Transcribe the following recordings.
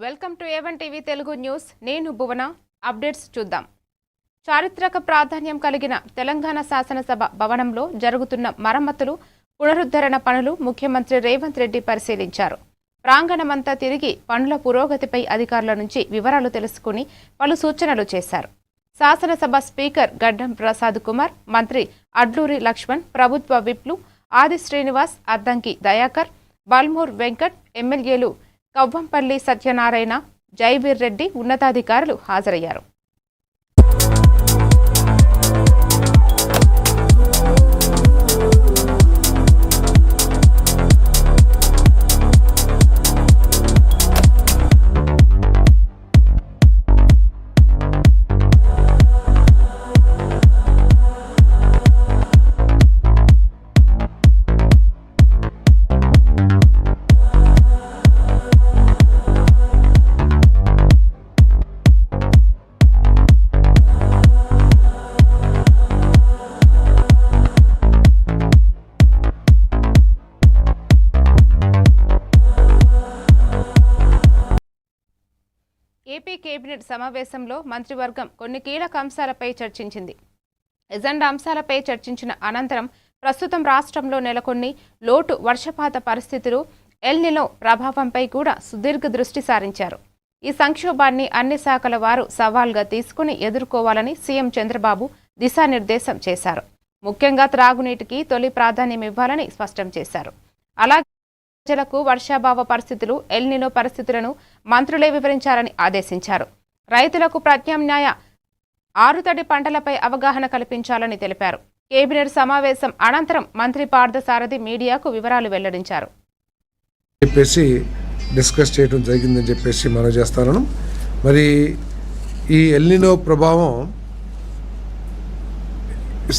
Welcome to A1 TV Telugu news. నేను భువన. Updates చూద్దాం. చారిత్రక ప్రాధాన్యం కలిగిన తెలంగాణ శాసనసభ భవనంలో జరుగుతున్న మరమ్మతులు, పునరుద్ధరణ పనులు ముఖ్యమంత్రి రేవంత్ రెడ్డి పరిశీలించారు. ప్రాంగణమంతా తిరిగి పనుల పురోగతిపై అధికారుల నుంచి వివరాలు తెలుసుకుని పలు సూచనలు చేశారు. శాసనసభ స్పీకర్ గడ్డం ప్రసాద్ కుమార్, మంత్రి అడ్లూరి లక్ష్మణ్, ప్రభుత్వ విప్లు ఆది శ్రీనివాస్, అద్దంకి దయాకర్, బల్మూర్ వెంకట్, ఎమ్మెల్యేలు కవ్వంపల్లి సత్యనారాయణ, జైవీర్ రెడ్డి ఉన్నతాధికారులు హాజరయ్యారు. ఏపీ కేబినెట్ సమావేశంలో మంత్రివర్గం కొన్ని కీలక అంశాలపై చర్చించింది. ఎజెండా అంశాలపై చర్చించిన అనంతరం ప్రస్తుతం రాష్ట్రంలో నెలకొన్ని లోటు వర్షపాత పరిస్థితులు, ఎల్ నినో ప్రభావంపై కూడా సుదీర్ఘ దృష్టి సారించారు. ఈ సంక్షోభాన్ని అన్ని శాఖల వారు సవాల్గా తీసుకుని ఎదుర్కోవాలని సీఎం చంద్రబాబు దిశానిర్దేశం చేశారు. ముఖ్యంగా త్రాగునీటికి తొలి ప్రాధాన్యం ఇవ్వాలని స్పష్టం చేశారు. అలాగే ప్రజలకు వర్షాభావ పరిస్థితులు, ఎల్ నినో పరిస్థితులను మంత్రులే వివరించాలని ఆదేశించారు. రైతులకు ప్రత్యామ్నాయ ఆరుతడి పంటలపై అవగాహన కల్పించాలని తెలిపారు. కేబినెట్ సమావేశం అనంతరం మంత్రి పార్థసారథి మీడియాకు వివరాలు వెల్లడించారు. డిస్కస్ చేయడం జరిగిందని చెప్పేసి మనం చేస్తాను. మరి ఈ ఎల్ నినో ప్రభావం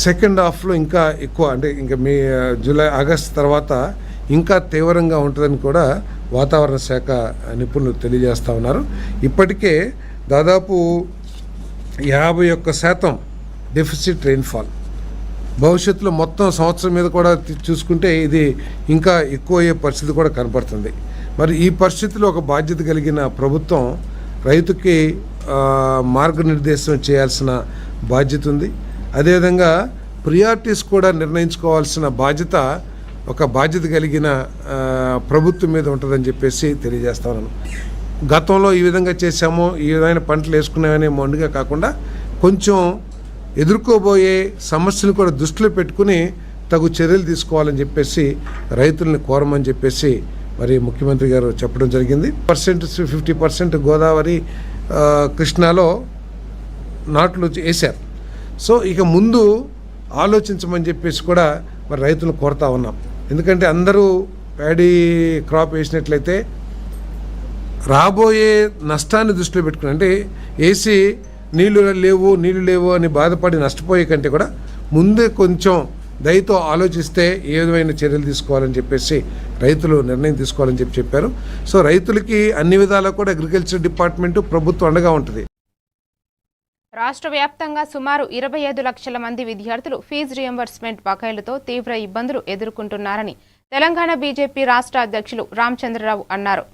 సెకండ్ హాఫ్లో ఇంకా ఎక్కువ, అంటే ఇంకా జూలై ఆగస్ట్ తర్వాత ఇంకా తీవ్రంగా ఉంటుందని కూడా వాతావరణ శాఖ నిపుణులు తెలియజేస్తూ ఉన్నారు. ఇప్పటికే దాదాపు 51% డెఫిసిట్ రెయిన్ఫాల్. భవిష్యత్తులో మొత్తం సంవత్సరం మీద కూడా చూసుకుంటే ఇది ఇంకా ఎక్కువ అయ్యే పరిస్థితి కూడా కనపడుతుంది. మరి ఈ పరిస్థితిలో ఒక బాధ్యత కలిగిన ప్రభుత్వం రైతుకి మార్గనిర్దేశం చేయాల్సిన బాధ్యత ఉంది. అదేవిధంగా ప్రియారిటీస్ కూడా నిర్ణయించుకోవాల్సిన బాధ్యత ఒక బాధ్యత కలిగిన ప్రభుత్వం మీద ఉంటుందని చెప్పేసి తెలియజేస్తా ఉన్నాను. గతంలో ఈ విధంగా చేశామో, ఈ విధమైన పంటలు వేసుకున్నామనే మొండిగా కాకుండా కొంచెం ఎదుర్కోబోయే సమస్యను కూడా దృష్టిలో పెట్టుకుని తగు చర్యలు తీసుకోవాలని చెప్పేసి రైతుల్ని కోరమని చెప్పేసి మరి ముఖ్యమంత్రి గారు చెప్పడం జరిగింది. 50% గోదావరి, కృష్ణాలో నాట్లు వేశారు. సో ఇక ముందు ఆలోచించమని చెప్పేసి కూడా మరి రైతులను కోరుతా ఉన్నాం. ఎందుకంటే అందరూ ప్యాడీ క్రాప్ వేసినట్లయితే రాబోయే నష్టాన్ని దృష్టిలో పెట్టుకుని, అంటే వేసి నీళ్లు లేవు అని బాధపడి నష్టపోయే కంటే కూడా ముందే కొంచెం దయతో ఆలోచిస్తే ఏ విధమైన చర్యలు తీసుకోవాలని చెప్పేసి రైతులు నిర్ణయం తీసుకోవాలని చెప్పారు. సో రైతులకి అన్ని విధాలా కూడా అగ్రికల్చర్ డిపార్ట్మెంటు ప్రభుత్వం అండగా ఉంటుంది. రాష్ట్ర వ్యాప్తంగా సుమారు 25 లక్షల మంది విద్యార్థులు ఫీజు రియంబర్స్మెంట్ బకాయిలతో తీవ్ర ఇబ్బందులు ఎదుర్కొంటున్నారని తెలంగాణ బీజేపీ రాష్ట్ర అధ్యక్షులు రామచంద్రరావు అన్నారు.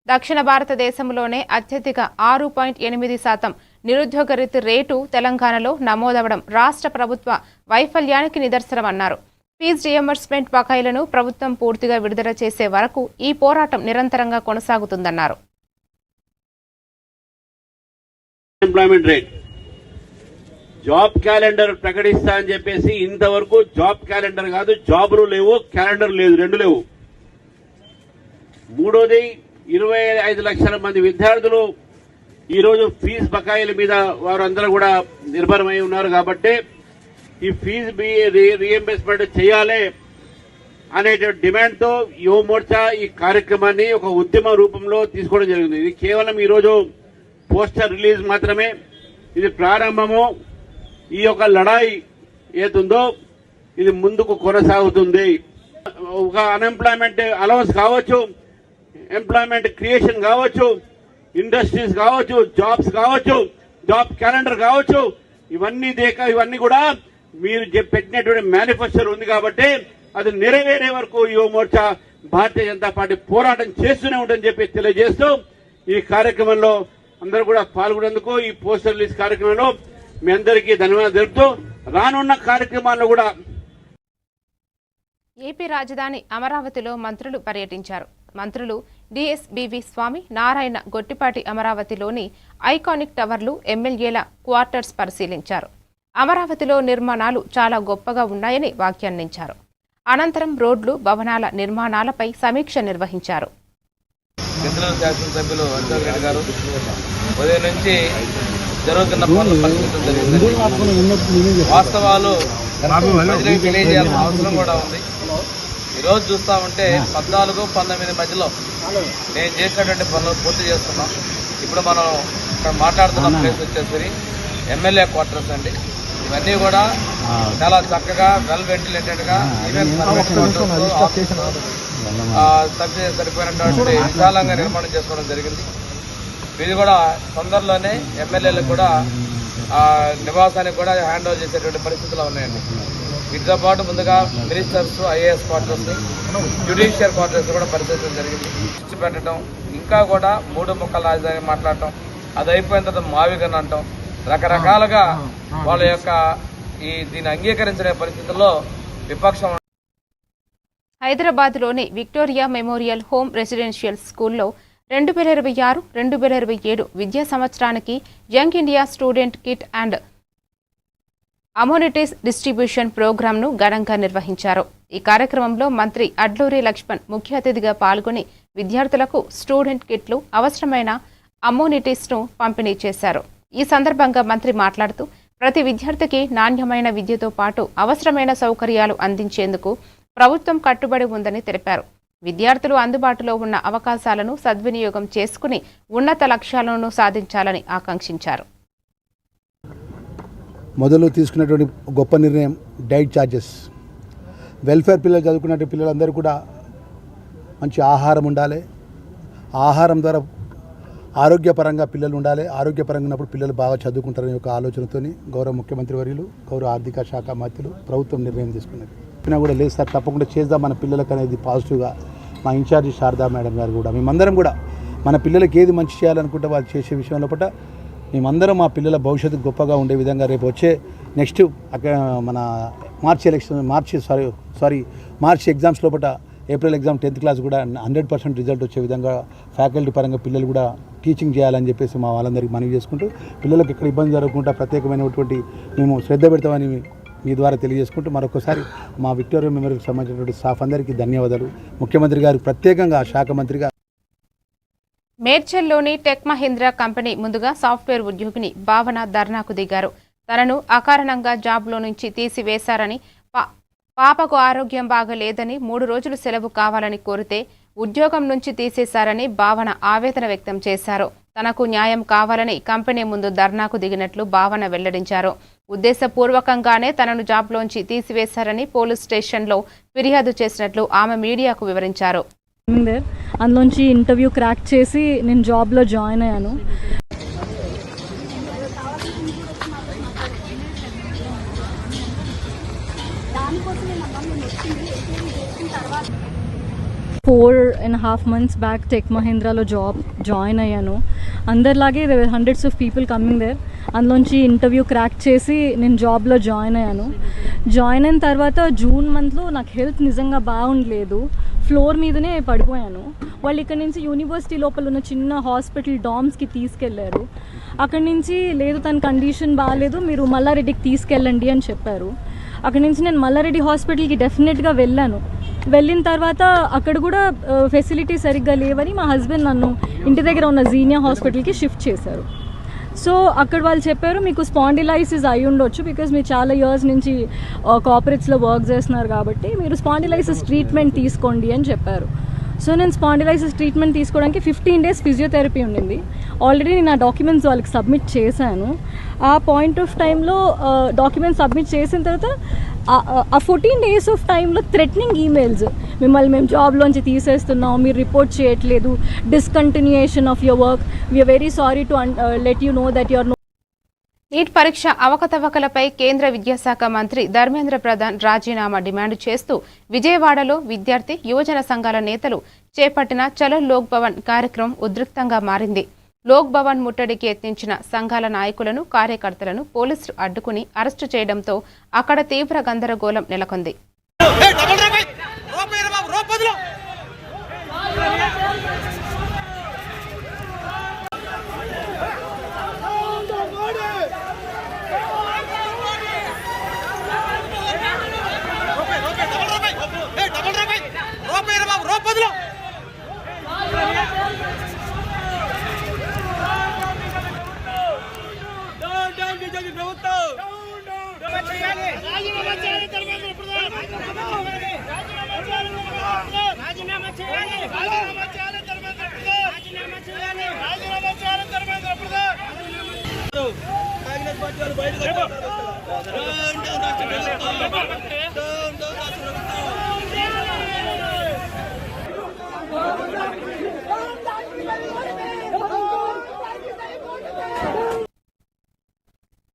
దక్షిణ భారతదేశంలోనే అత్యధిక 6.8% నిరుద్యోగ రేటు తెలంగాణలో నమోదవడం రాష్ట్ర ప్రభుత్వ వైఫల్యానికి నిదర్శనమన్నారు. ఫీజు రియంబర్స్మెంట్ బకాయిలను ప్రభుత్వం పూర్తిగా విడుదల చేసే వరకు ఈ పోరాటం నిరంతరంగా కొనసాగుతుందన్నారు. జాబ్ క్యాలెండర్ ప్రకటిస్తా అని చెప్పేసి ఇంతవరకు జాబ్ క్యాలెండర్ కాదు, జాబ్లు లేవు, క్యాలెండర్ లేదు, రెండు లేవు. మూడోది 25 లక్షల మంది విద్యార్థులు ఈరోజు ఫీజు బకాయిల మీద వారందరూ కూడా నిర్భరమై ఉన్నారు. కాబట్టి ఈ ఫీజు రీఎంబర్స్మెంట్ చేయాలి అనేటువంటి డిమాండ్తో యువ మోర్చా ఈ కార్యక్రమాన్ని ఒక ఉద్యమ రూపంలో తీసుకోవడం జరిగింది. ఇది కేవలం ఈరోజు పోస్టర్ రిలీజ్ మాత్రమే. ఇది ప్రారంభము. ఈ యొక్క లడాయి ఏతుందో ఇది ముందుకు కొనసాగుతుంది. ఒక అన్ఎంప్లాయ్మెంట్ అలవెన్స్ కావచ్చు, ఎంప్లాయ్మెంట్ క్రియేషన్ కావచ్చు, ఇండస్ట్రీస్ కావచ్చు, జాబ్స్ కావచ్చు, జాబ్ క్యాలెండర్ కావచ్చు, ఇవన్నీ కూడా మీరు పెట్టినటువంటి మేనిఫెస్టో ఉంది. కాబట్టి అది నెరవేరే వరకు యువ మోర్చా భారతీయ జనతా పార్టీ పోరాటం చేస్తూనే ఉంటుందని చెప్పి తెలియజేస్తూ ఈ కార్యక్రమంలో అందరూ కూడా పాల్గొనేందుకు ఈ పోస్టర్ రిలీజ్ కార్యక్రమంలో మీ అందరికీ ధన్యవాదాలు తెలుపుతూ రానున్న కార్యక్రమాల్లో కూడా ఏపీ రాజధాని అమరావతిలో మంత్రులు పర్యటించారు. మంత్రులు డిఎస్బివి స్వామి, నారాయణ గొట్టిపాటి అమరావతిలోని ఐకానిక్ టవర్లు, ఎమ్మెల్యేల క్వార్టర్స్ పరిశీలించారు. అమరావతిలో నిర్మాణాలు చాలా గొప్పగా ఉన్నాయని వ్యాఖ్యానించారు. అనంతరం రోడ్లు, భవనాల నిర్మాణాలపై సమీక్ష నిర్వహించారు. శాసనసభ్యులు అశోక్ రెడ్డి గారు ఉదయం నుంచి జరుగుతున్న పనులు పరిశీలించడం వాస్తవాలు ప్రజలకు తెలియజేయాల్సిన అవసరం కూడా ఉంది. ఈరోజు చూస్తా ఉంటే 14-19 మధ్యలో నేను చేసినటువంటి పనులు పూర్తి చేస్తున్నాం. ఇప్పుడు మనం ఇక్కడ మాట్లాడుతున్న ప్లేస్ వచ్చేసరి ఎమ్మెల్యే క్వార్టర్స్ అండి. ఇవన్నీ కూడా చాలా చక్కగా వెల్ వెంటిలేటెడ్గా ఈవెన్ సరిపోయినటువంటి విశాలంగా నిర్మాణం చేసుకోవడం జరిగింది. ఇది కూడా తొందరలోనే ఎమ్మెల్యేలకు కూడా నివాసానికి కూడా హ్యాండ్ ఓవర్ చేసేటువంటి పరిస్థితులు ఉన్నాయండి. వీటితో పాటు ముందుగా ministers, IAS quarters, judicial quarters కూడా పరిశీలించడం జరిగింది. ఇచ్చి పెట్టడం, ఇంకా కూడా 3 ముక్కల రాజధాని మాట్లాడటం, అది అయిపోయిన తర్వాత మావిగన్ అంటాం, రకరకాలుగా వాళ్ళ యొక్క దీన్ని అంగీకరించే పరిస్థితుల్లో విపక్షం. హైదరాబాద్లోని విక్టోరియా మెమోరియల్ హోమ్ రెసిడెన్షియల్ స్కూల్లో 2026-2027 విద్యా సంవత్సరానికి young India student kit and amenities distribution ప్రోగ్రాంను ఘనంగా నిర్వహించారు. ఈ కార్యక్రమంలో మంత్రి అడ్లూరి లక్ష్మణ్ ముఖ్య అతిథిగా పాల్గొని విద్యార్థులకు స్టూడెంట్ కిట్లు, అవసరమైన అమోనిటీస్ను పంపిణీ చేశారు. ఈ సందర్భంగా మంత్రి మాట్లాడుతూ ప్రతి విద్యార్థికి నాణ్యమైన విద్యతో పాటు అవసరమైన సౌకర్యాలు అందించేందుకు ప్రభుత్వం కట్టుబడి ఉందని తెలిపారు. విద్యార్థులు అందుబాటులో ఉన్న అవకాశాలను సద్వినియోగం చేసుకుని ఉన్నత లక్ష్యాలను సాధించాలని ఆకాంక్షించారు. మొదలు తీసుకున్నటువంటి గొప్ప నిర్ణయం డైట్ ఛార్జెస్. వెల్ఫేర్ పిల్లలు చదువుకున్న పిల్లలందరూ కూడా మంచి ఆహారం ఉండాలి. ఆహారం ద్వారా ఆరోగ్యపరంగా పిల్లలు ఉండాలి. ఆరోగ్యపరంగా ఉన్నప్పుడు పిల్లలు బాగా చదువుకుంటారనే ఒక ఆలోచనతో గౌరవ ముఖ్యమంత్రి వర్యులు, గౌరవ ఆర్థిక శాఖ మంత్రులు ప్రభుత్వం నిర్ణయం తీసుకున్నది. చెప్పినా కూడా లేదు సార్, తప్పకుండా చేద్దాం మన పిల్లలకు అనేది పాజిటివ్గా మా ఇన్ఛార్జి శారదా మేడం గారు కూడా మేమందరం కూడా మన పిల్లలకి ఏది మంచి చేయాలనుకుంటే వాళ్ళు చేసే విషయం లోపల మేమందరం మా పిల్లల భవిష్యత్తు గొప్పగా ఉండే విధంగా రేపు వచ్చే నెక్స్ట్ మన మార్చి ఎగ్జామ్స్ లోపల ఏప్రిల్ ఎగ్జామ్ 10th క్లాస్ కూడా 100% రిజల్ట్ వచ్చే విధంగా ఫ్యాకల్టీ పరంగా పిల్లలు కూడా టీచింగ్ చేయాలని చెప్పేసి మా వాళ్ళందరికీ మనవి చేసుకుంటూ పిల్లలకు ఎక్కడ ఇబ్బంది జరగకుండా ప్రత్యేకమైనటువంటి మేము శ్రద్ధ పెడతామని మీ ద్వారా తెలియజేసుకుంటూ మరొకసారి మా విక్టోరియా మెమోరియల్కి సంబంధించినటువంటి స్టాఫ్ అందరికీ ధన్యవాదాలు. ముఖ్యమంత్రి గారికి ప్రత్యేకంగా శాఖ మంత్రిగా. మేడ్చల్లోని టెక్ మహీంద్రా కంపెనీ ముందుగా సాఫ్ట్వేర్ ఉద్యోగిని భావన ధర్నాకు దిగారు. తనను అకారణంగా జాబ్లో నుంచి తీసివేశారని, పాపకు ఆరోగ్యం బాగలేదని 3 రోజులు సెలవు కావాలని కోరితే ఉద్యోగం నుంచి తీసేశారని భావన ఆవేదన వ్యక్తం చేశారు. తనకు న్యాయం కావాలని కంపెనీ ముందు ధర్నాకు దిగినట్లు భావన వెల్లడించారు. ఉద్దేశపూర్వకంగానే తనను జాబ్లోంచి తీసివేశారని పోలీస్ స్టేషన్లో ఫిర్యాదు చేసినట్లు ఆమె మీడియాకు వివరించారు. అందులోంచి ఇంటర్వ్యూ క్రాక్ చేసి నేను జాబ్లో జాయిన్ అయ్యాను. Four and a half months back tech మహీంద్రాలో జాయిన్ అయ్యాను. అందరిలాగే hundreds of people coming there. అందులోంచి ఇంటర్వ్యూ క్రాక్ చేసి నేను జాబ్లో జాయిన్ అయ్యాను. జాయిన్ అయిన తర్వాత జూన్ మంత్లో నాకు హెల్త్ నిజంగా బాగుండలేదు. ఫ్లోర్ మీదనే పడిపోయాను. వాళ్ళు ఇక్కడ నుంచి యూనివర్సిటీ లోపల ఉన్న చిన్న హాస్పిటల్ డామ్స్కి తీసుకెళ్లారు. అక్కడి నుంచి లేదు తన కండిషన్ బాగాలేదు, మీరు మల్లారెడ్డికి తీసుకెళ్ళండి అని చెప్పారు. అక్కడి నుంచి నేను మల్లారెడ్డి హాస్పిటల్కి డెఫినెట్గా వెళ్ళాను. వెళ్ళిన తర్వాత అక్కడ కూడా ఫెసిలిటీ సరిగ్గా లేవని మా హస్బెండ్ నన్ను ఇంటి దగ్గర ఉన్న జీనియా హాస్పిటల్కి షిఫ్ట్ చేశారు. సో అక్కడ వాళ్ళు చెప్పారు మీకు స్పాండిలైసిస్ అయి ఉండొచ్చు, బికాజ్ మీరు చాలా ఇయర్స్ నుంచి కార్పొరేట్స్లో వర్క్ చేస్తున్నారు కాబట్టి మీరు స్పాండిలైసిస్ ట్రీట్మెంట్ తీసుకోండి అని చెప్పారు. సో నేను స్పాండిలైసిస్ ట్రీట్మెంట్ తీసుకోవడానికి 15 days ఫిజియోథెరపీ ఉండింది. ఆల్రెడీ నేను ఆ డాక్యుమెంట్స్ వాళ్ళకి సబ్మిట్ చేశాను. ఆ పాయింట్ ఆఫ్ టైంలో డాక్యుమెంట్స్ సబ్మిట్ చేసిన తర్వాత ఆ 14 days ఆఫ్ టైంలో థ్రెటనింగ్ ఈమెయిల్స్, మిమ్మల్ని మేము జాబ్లోంచి తీసేస్తున్నాం, మీరు రిపోర్ట్ చేయట్లేదు, discontinuation of your work, we are very sorry to let you know that your NEET పరీక్ష అవకతవకలపై కేంద్ర విద్యాశాఖ మంత్రి ధర్మేంద్ర ప్రధాన్ రాజీనామా డిమాండ్ చేస్తూ విజయవాడలో విద్యార్థి యువజన సంఘాల నేతలు చేపట్టిన చలో లోక్ భవన్ కార్యక్రమం ఉద్రిక్తంగా మారింది. లోక్ భవన్ ముట్టడికి యత్నించిన సంఘాల నాయకులను, కార్యకర్తలను పోలీసులు అడ్డుకుని అరెస్టు చేయడంతో అక్కడ తీవ్ర గందరగోళం నెలకొంది.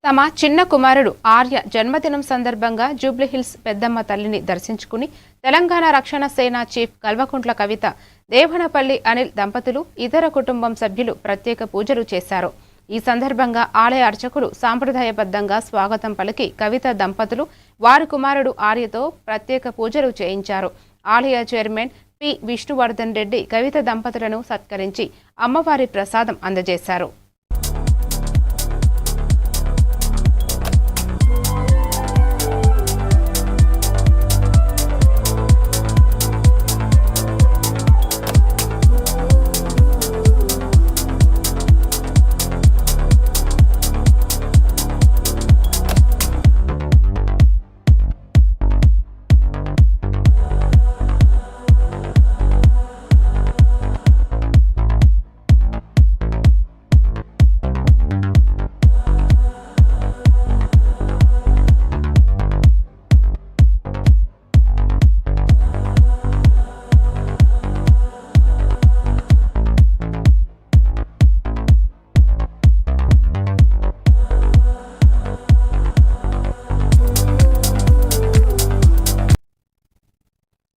తమ చిన్న కుమారుడు ఆర్య జన్మదినం సందర్భంగా జూబ్లీహిల్స్ పెద్దమ్మ తల్లిని దర్శించుకుని తెలంగాణ రక్షణ సేన చీఫ్ కల్వకుంట్ల కవిత, దేవనపల్లి అనిల్ దంపతులు, ఇతర కుటుంబం సభ్యులు ప్రత్యేక పూజలు చేశారు. ఈ సందర్భంగా ఆలయ అర్చకులు సాంప్రదాయబద్ధంగా స్వాగతం పలికి కవిత దంపతులు వారి కుమారుడు ఆర్యతో ప్రత్యేక పూజలు చేయించారు. ఆలయ చైర్మన్ పి విష్ణువర్ధన్ రెడ్డి కవిత దంపతులను సత్కరించి అమ్మవారి ప్రసాదం అందజేశారు.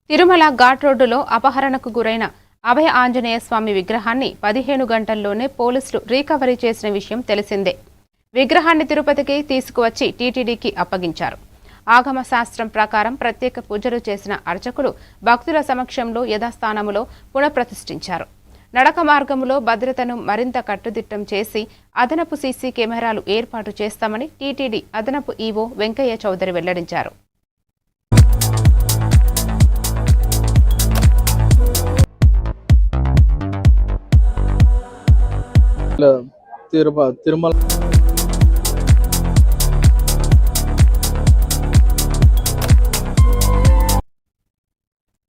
తిరుమల ఘాట్ రోడ్డులో అపహరణకు గురైన అభయ ఆంజనేయ స్వామి విగ్రహాన్ని 15 గంటల్లోనే పోలీసులు రీకవరీ చేసిన విషయం తెలిసిందే. విగ్రహాన్ని తిరుపతికి తీసుకువచ్చి టీటీడీకి అప్పగించారు. ఆగమ శాస్త్రం ప్రకారం ప్రత్యేక పూజలు చేసిన అర్చకులు భక్తుల సమక్షంలో యథాస్థానములో పునఃప్రతిష్ఠించారు. నడక మార్గంలో భద్రతను మరింత కట్టుదిట్టం చేసి అదనపు సీసీ కెమెరాలు ఏర్పాటు చేస్తామని టీటీడీ అదనపు ఈవో వెంకయ్య చౌదరి వెల్లడించారు. తిరుమల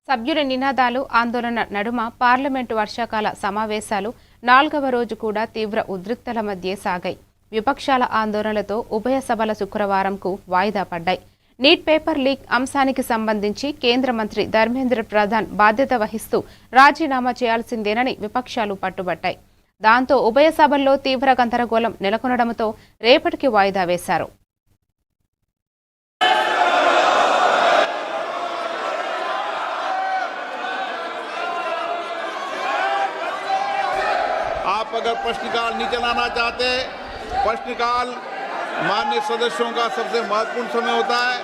సభ్యుల నినాదాలు, ఆందోళన నడుమ పార్లమెంటు వర్షాకాల సమావేశాలు 4వ రోజు కూడా తీవ్ర ఉద్రిక్తల మధ్య సాగాయి. విపక్షాల ఆందోళనలతో ఉభయ సభల శుక్రవారంకు వాయిదా పడ్డాయి. నీట్ పేపర్ లీక్ అంశానికి సంబంధించి కేంద్ర మంత్రి ధర్మేంద్ర ప్రధాన్ బాధ్యత వహిస్తూ రాజీనామా చేయాల్సిందేనని విపక్షాలు పట్టుబట్టాయి. దాంతో ఉభయ సభల్లో తీవ్ర గందరగోళం నెలకొనడంతో రేపటికి వాయిదా వేశారు. आप अगर प्रश्नकाल नहीं चलाना चाहते, प्रश्नकाल माननीय सदस्यों का सबसे महत्वपूर्ण समय होता है,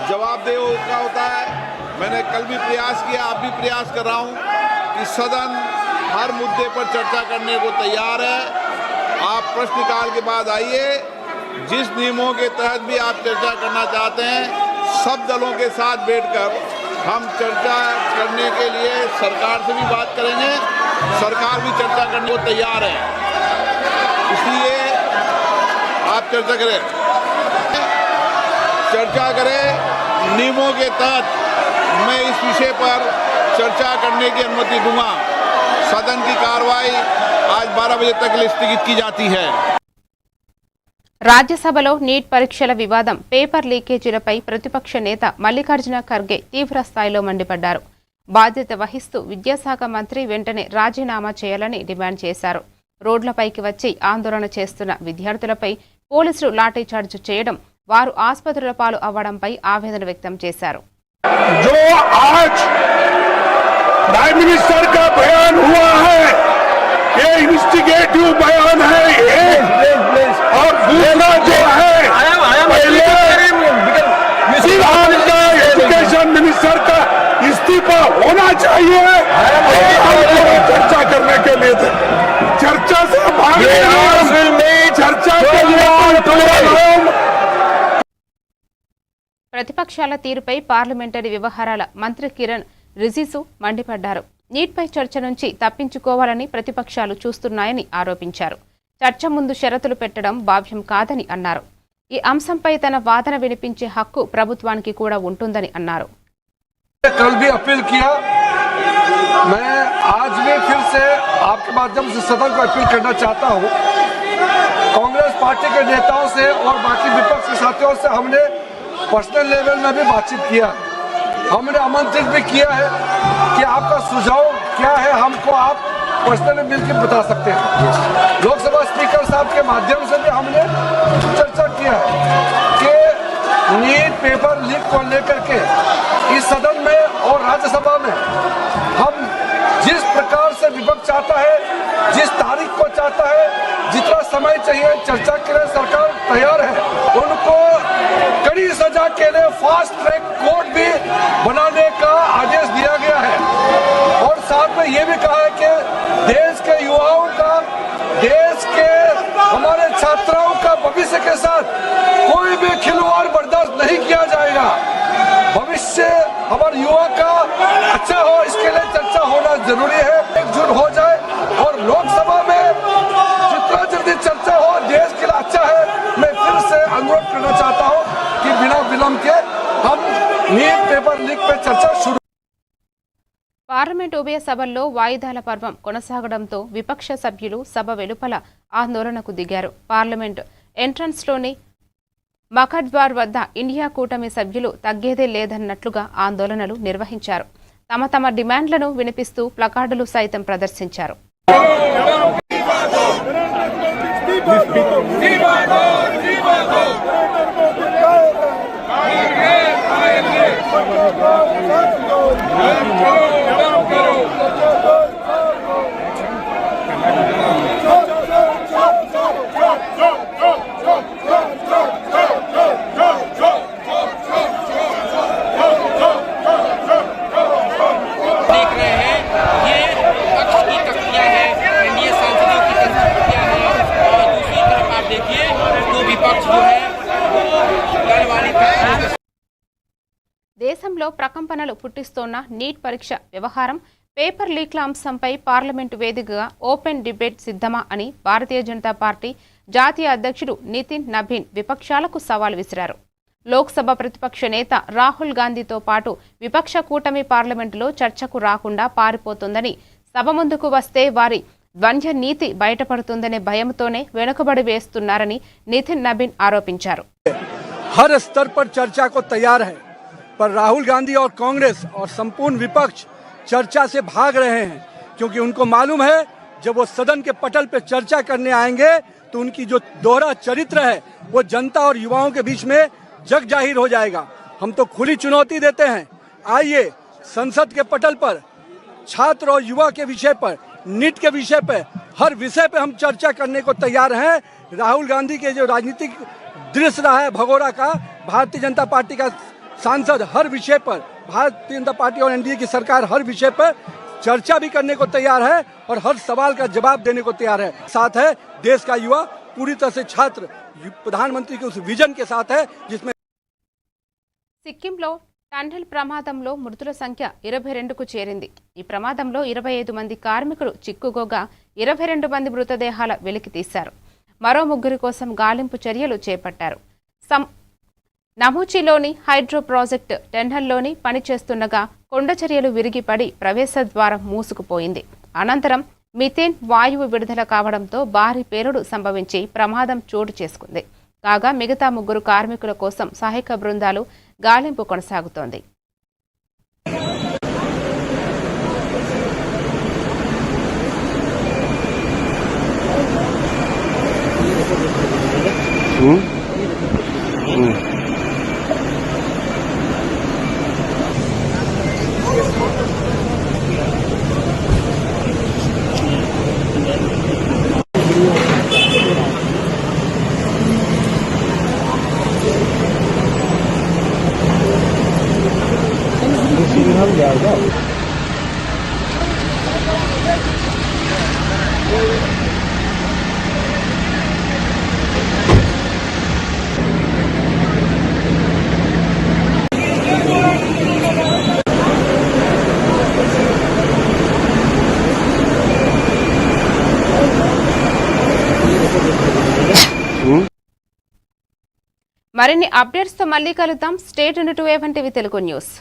जवाबदेह का होता है। मैंने कल भी प्रयास किया, अब भी प्रयास कर रहा हूं कि सदन हर मुद्दे पर चर्चा करने को तैयार है। आप प्रश्नकाल के बाद आइए, जिस नियमों के तहत भी आप चर्चा करना चाहते हैं, सब दलों के साथ बैठकर हम चर्चा करने के लिए सरकार से भी बात करेंगे, सरकार भी चर्चा करने को तैयार है। इसलिए आप चर्चा करें नियमों के तहत मैं इस विषय पर चर्चा करने की अनुमति दूंगा। सदन की कार्रवाई आज 12 बजे तक स्थगित की जाती है। రాజ్యసభలో నీట్ పరీక్షల వివాదం, పేపర్ లీకేజీలపై ప్రతిపక్ష నేత మల్లికార్జున ఖర్గే తీవ్ర స్థాయిలో మండిపడ్డారు. బాధ్యత వహిస్తూ విద్యాశాఖ మంత్రి వెంటనే రాజీనామా చేయాలని డిమాండ్ చేశారు. రోడ్లపైకి వచ్చి ఆందోళన చేస్తున్న విద్యార్థులపై పోలీసులు లాఠీచార్జ్ చేయడం, వారు ఆసుపత్రుల పాలు అవ్వడంపై ఆవేదన వ్యక్తం చేశారు. जो आज प्राइम मिनिस्टर का बयान हुआ है ये इंस्टिगेटिव बयान है ये, और दूसरा जो है पहले एजुकेशन मिनिस्टर का इस्तीफा होना चाहिए। चर्चा करने के लिए थे, चर्चा से भाग चर्चा के लिए ప్రతిపక్షాల తీరుపై పార్లమెంటరీ వ్యవహారాల మంత్రి కిరణ్ రిజిజు మండిపడ్డారు. నీట్పై చర్చ నుంచి తప్పించుకోవాలని ప్రతిపక్షాలు చూస్తున్నాయని ఆరోపించారు. చర్చ ముందు షరతులు పెట్టడం భావ్యం కాదని అన్నారు. ఈ అంశంపై తన వాదన వినిపించే హక్కు ప్రభుత్వానికి కూడా ఉంటుందని అన్నారు. कल भी अपील किया, मैं आज भी फिर से आपके माध्यम से सदन को अपील करना चाहता हूं। कांग्रेस पार्टी के नेताओं से और बाकी विपक्ष के साथियों से हमने पर्सनल लेवल में भी बातचीत किया, हमने आमंत्रित भी किया है कि आपका सुझाव क्या है हमको आप पर्सनली मिलकर बता सकते हैं। लोकसभा स्पीकर साहब के माध्यम से भी हमने चर्चा किया है कि नीट पेपर लीक को लेकर के इस सदन में और राज्यसभा में हम जिस प्रकार से विपक्ष चाहता है, जिस तारीख को चाहता है, जितना समय चाहिए चर्चा के लिए सरकार तैयार है। उनको कड़ी सजा के लिए फास्ट ट्रैक कोर्ट भी बनाने का आदेश दिया गया है, और साथ में ये भी कहा है कि देश के युवाओं का, देश के हमारे छात्राओं का भविष्य के साथ कोई भी खिलवाड़ बर्दाश्त नहीं किया जाएगा। भविष्य हमारे युवा का अच्छा हो, इसके लिए चर्चा होना जरूरी है। एकजुट हो जाए और लोकसभा में जितना जल्दी चर्चा हो देश के लिए अच्छा है। मैं फिर से अनुरोध करना चाहता हूं कि बिना विलंब के हम नीट पेपर लीक पे चर्चा शुरू। పార్లమెంట్ ఉభయ సభల్లో వాయిదాల పర్వం కొనసాగడంతో విపక్ష సభ్యులు సభ వెలుపల ఆందోళనకు దిగారు. పార్లమెంట్ ఎంట్రన్స్లోని మఖద్వార్ వద్ద ఇండియా కూటమి సభ్యులు తగ్గేదే లేదన్నట్లుగా ఆందోళనలు నిర్వహించారు. తమ తమ డిమాండ్లను వినిపిస్తూ ప్లకార్డులు సైతం ప్రదర్శించారు. దేశంలో ప్రకంపనలు పుట్టిస్తోన్న నీట్ పరీక్ష వ్యవహారం, పేపర్ లీక్ల అంశంపై పార్లమెంటు వేదికగా ఓపెన్ డిబేట్ సిద్ధమా అని భారతీయ జనతా పార్టీ జాతీయ అధ్యక్షుడు నితిన్ నబీన్ విపక్షాలకు సవాల్ విసిరారు. లోక్సభ ప్రతిపక్ష నేత రాహుల్ గాంధీతో పాటు విపక్ష కూటమి పార్లమెంటులో చర్చకు రాకుండా పారిపోతుందని, సభ ముందుకు వస్తే వారి ద్వంద్వ నీతి బయటపడుతుందనే భయంతోనే వెనుకబడి వేస్తున్నారని నితిన్ నబీన్ ఆరోపించారు. हर स्तर पर चर्चा को तैयार है, पर राहुल गांधी और कांग्रेस और संपूर्ण विपक्ष चर्चा से भाग रहे हैं, क्योंकि उनको मालूम है जब वो सदन के पटल पे चर्चा करने आएंगे तो उनकी जो दोहरा चरित्र है वो जनता और युवाओं के बीच में जग जाहिर हो जाएगा। हम तो खुली चुनौती देते हैं, आइए संसद के पटल पर छात्र और युवा के विषय पर, नीट के विषय पर, हर विषय पे हम चर्चा करने को तैयार हैं। राहुल गांधी के जो राजनीतिक दृश्य रहा है भगोड़ा का, भारतीय जनता पार्टी का सांसद हर विषय पर, भारतीय जनता पार्टी और एनडीए की सरकार हर विषय पर चर्चा भी करने को तैयार है और हर सवाल का जवाब देने को तैयार है। साथ है देश का युवा पूरी तरह से छात्र प्रधानमंत्री के उस विजन के साथ है जिसमें సిక్కింలో టన్నెల్ ప్రమాదంలో మృతుల సంఖ్య 22కు చేరింది. ఈ ప్రమాదంలో 25 మంది కార్మికులు చిక్కుకోగా 22 మంది మృతదేహాల వెలికి తీశారు. మరో 3 కోసం గాలింపు చర్యలు చేపట్టారు. నమూచిలోని హైడ్రో ప్రాజెక్టు టెన్నెల్లోని పనిచేస్తుండగా కొండ చర్యలు విరిగిపడి ప్రవేశ ద్వారం మూసుకుపోయింది. అనంతరం మిథేన్ వాయువు విడుదల కావడంతో భారీ పేలుడు సంభవించి ప్రమాదం చోటు చేసుకుంది. కాగా మిగతా 3 కార్మికుల కోసం సహాయక బృందాలు గాలింపు కొనసాగుతోంది. మరిన్ని అప్డేట్స్ తో మళ్ళీ కలుద్దాం. State unit 2 AVN TV Telugu news.